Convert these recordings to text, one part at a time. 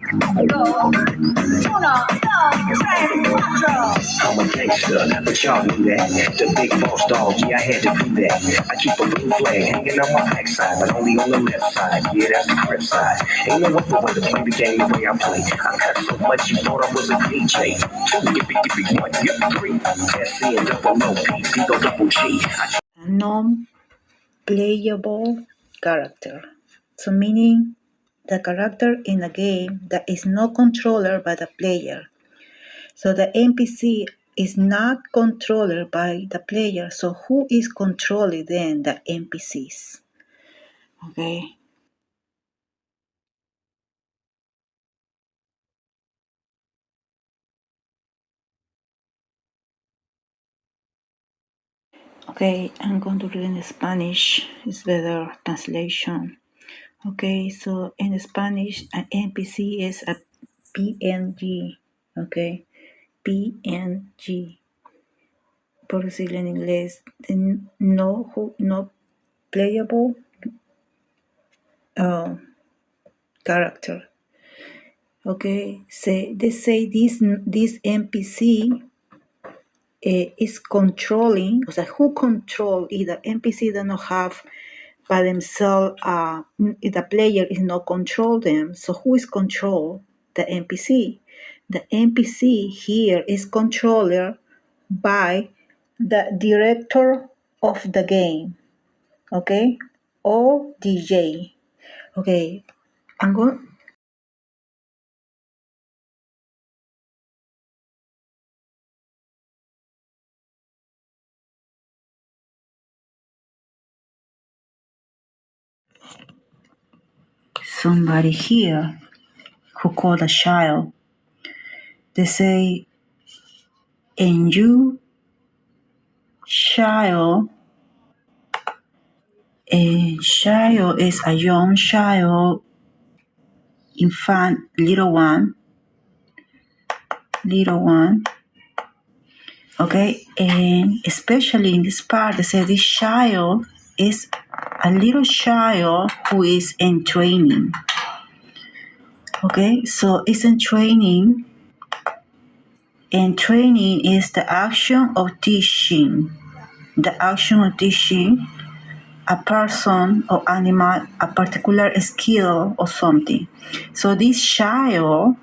I'm a gangster, but y'all knew that. The big boss dog, yeah, I had to do that. I keep a blue flag hanging on my backside, but only on the left side. Yeah, that's the crib side. Ain't no other way to play the game the way I play. I cut so much you thought I was a DJ. Two, give me one, give me three. SC and double O, P, D, go double G. Non-playable character. So meaning the character in a game that is not controlled by the player. So the NPC is not controlled by the player. So who is controlling then the NPCs? Okay. Okay, I'm going to read in Spanish. It's better translation. Okay, so in Spanish, an NPC is a PNG. Okay, PNG. Por decirlo en inglés, no playable character. Okay, they say this NPC is controlling. O sea, who control either NPC that not have by themselves. The player is not control them. So who is control the NPC? The NPC here is controlled by the director of the game. Okay, or DJ. Okay, I'm going. Somebody here who called a child. They say, and you, child, a child is a young child, infant, little one. Okay, and especially in this part, they say this child is a little child who is in training. Okay, so it's in training, and training is the action of teaching. The action of teaching a person or animal a particular skill or something. So this child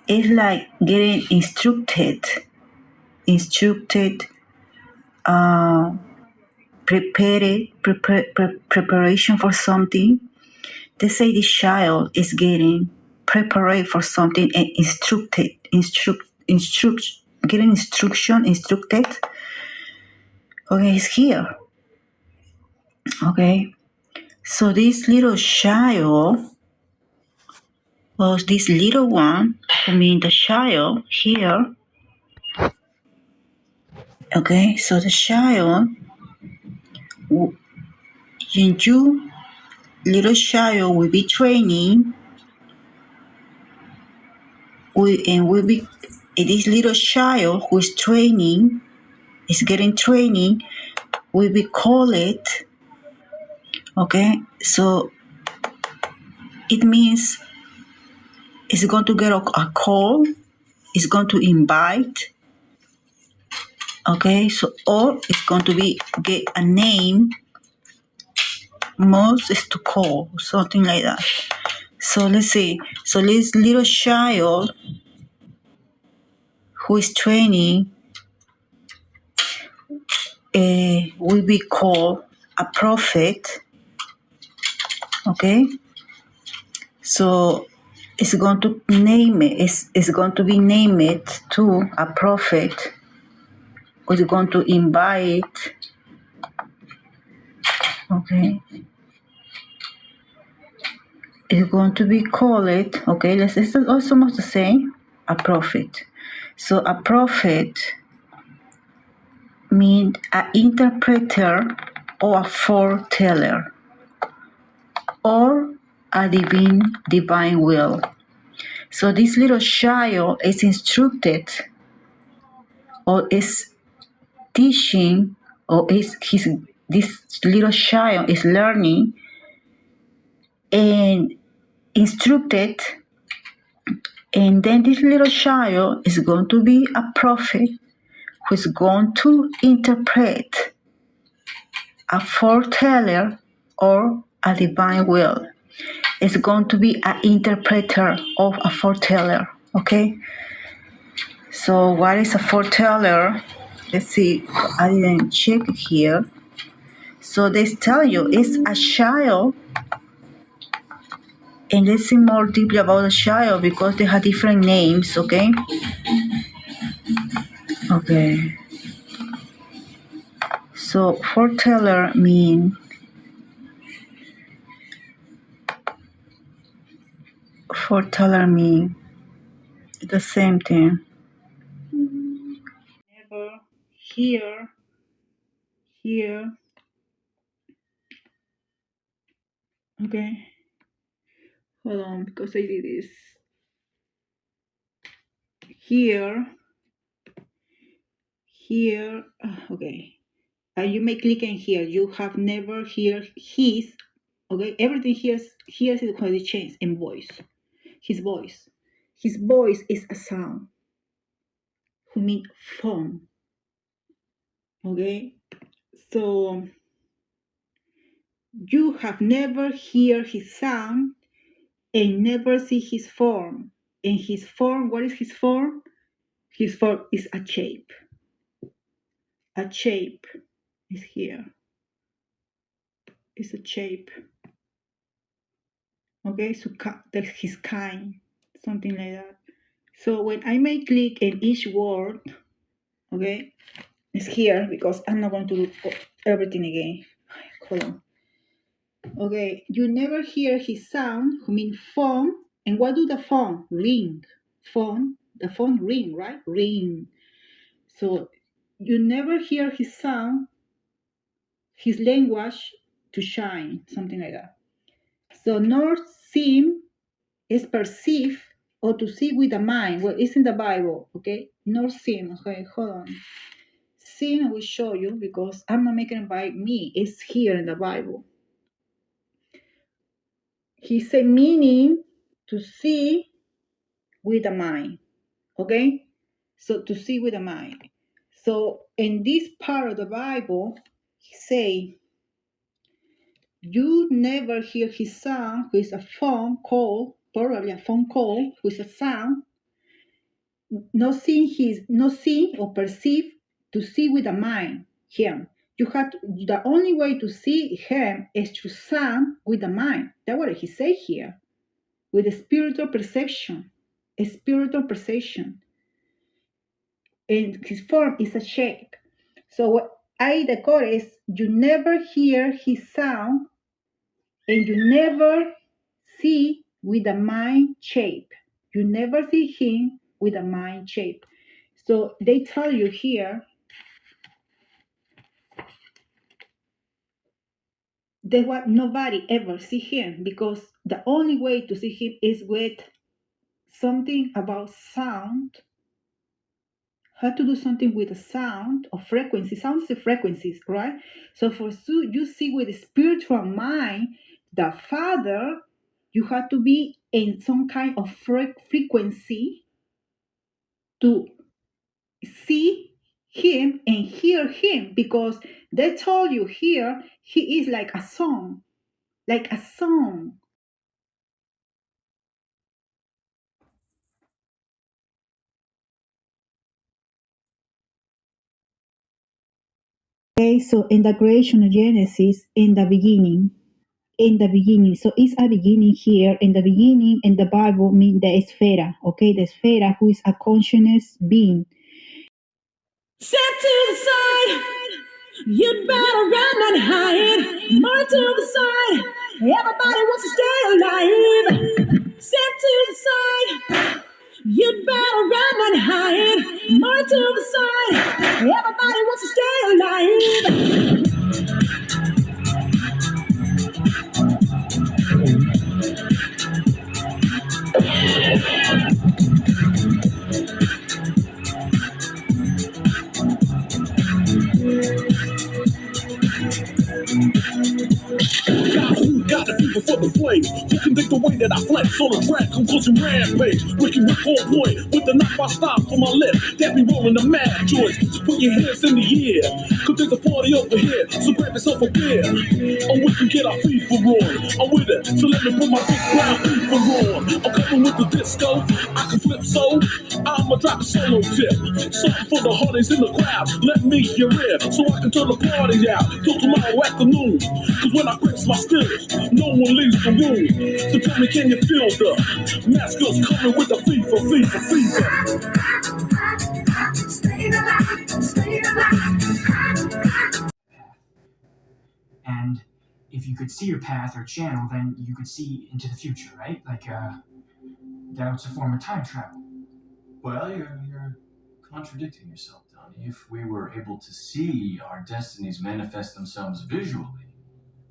is like getting instructed, preparation for something. They say this child is getting prepared for something and getting instructed. Okay, it's here. Okay, so this little child, or this little one, I mean the child here. Okay, so the child, you little child will be training, this little child who is training, is getting training, will be called. Okay, so it means it's going to get a call, it's going to invite. Okay, so or it's going to be get a name. Most is to call, something like that. So let's see. So this little child who is training will be called a prophet. Okay, so it's going to name it. It's going to be named to a prophet. Who's going to invite. Okay, it's going to be called. Okay, it's almost the same. A prophet. So a prophet means an interpreter or a foreteller or a divine will. So this little child is instructed or is teaching, or this little child is learning, and instructed, and then this little child is going to be a prophet who is going to interpret a foreteller or a divine will. It's going to be an interpreter of a foreteller, okay? So what is a foreteller? Let's see, I didn't check it here. So they tell you it's a child, and let's see more deeply about the child because they have different names, okay? Okay. So foreteller mean the same thing. Never hear. Okay. Hold on, because I did this. Here. Okay. You may click in here. You have never hear his. Okay. Everything here is how it changes in voice. His voice. His voice is a sound. Who mean phone. Okay. So you have never hear his sound and never see his form. And his form, what is his form? His form is a shape. A shape is here. It's a shape. Okay, so that's his kind, something like that. So when I may click in each word, okay, it's here because I'm not going to do everything again. Hold on. Okay, you never hear his sound, who means phone. And what do the phone? Ring. Phone, the phone ring, right? Ring. So you never hear his sound, his language to shine, something like that. So nor seem is perceive or to see with the mind. Well, it's in the Bible, okay? Nor seem, okay, hold on. Seem I will show you because I'm not making it by me. It's here in the Bible. He said meaning to see with the mind, okay? So to see with the mind. So in this part of the Bible, he say, you never hear his sound, who is a phone call, probably a phone call, who is a sound, not see or perceive, to see with the mind, him. The only way to see him is to sound with the mind. That's what he say here. With a spiritual perception. A spiritual perception. And his form is a shape. So what I decode is you never hear his sound and you never see with the mind shape. You never see him with a mind shape. So they tell you here that what nobody ever see him because the only way to see him is with something about sound. How to do something with a sound or frequency. Sounds is frequencies, right? So for you see with the spiritual mind, the Father, you have to be in some kind of frequency to see him and hear him because they told you here he is like a song. Like a song. Okay, so in the creation of Genesis, in the beginning. So it's a beginning here. In the beginning, in the Bible, mean the esfera, okay? The esfera, who is a consciousness being. Set to the side, you'd better run and hide. More to the side, everybody wants to stay alive. Set to the side, you'd better run and hide. More to the side, everybody wants to stay alive. Got the people for the flames. Who can dig the way that I flex on the track? Conclusion rampage. Ricky Rick on point with the knife I stop for my lip. That be rolling the mad joints. So put your hands in the air. Cause there's a party over here. So grab yourself a beer. Or we can get our FIFA on. I'm with it. So let me put my big brown FIFA on. I'm coming with the disco. I can flip so. I'ma drop a solo tip. Something for the honeys in the crowd. Let me hear it. So I can turn the party out till tomorrow afternoon. Cause when I fix my stills, no one leaves the room. So tell me, can you feel the maskers coming with the fever? And if you could see your path or channel, then you could see into the future, right? Like, that's a form of time travel. Well, you're contradicting yourself, Donnie. If we were able to see our destinies manifest themselves visually,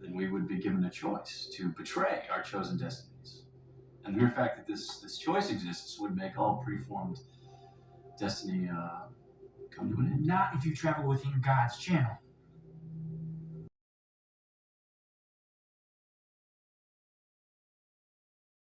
then we would be given a choice to betray our chosen destinies. And the mere fact that this choice exists would make all preformed destiny come to an end. Not if you travel within God's channel.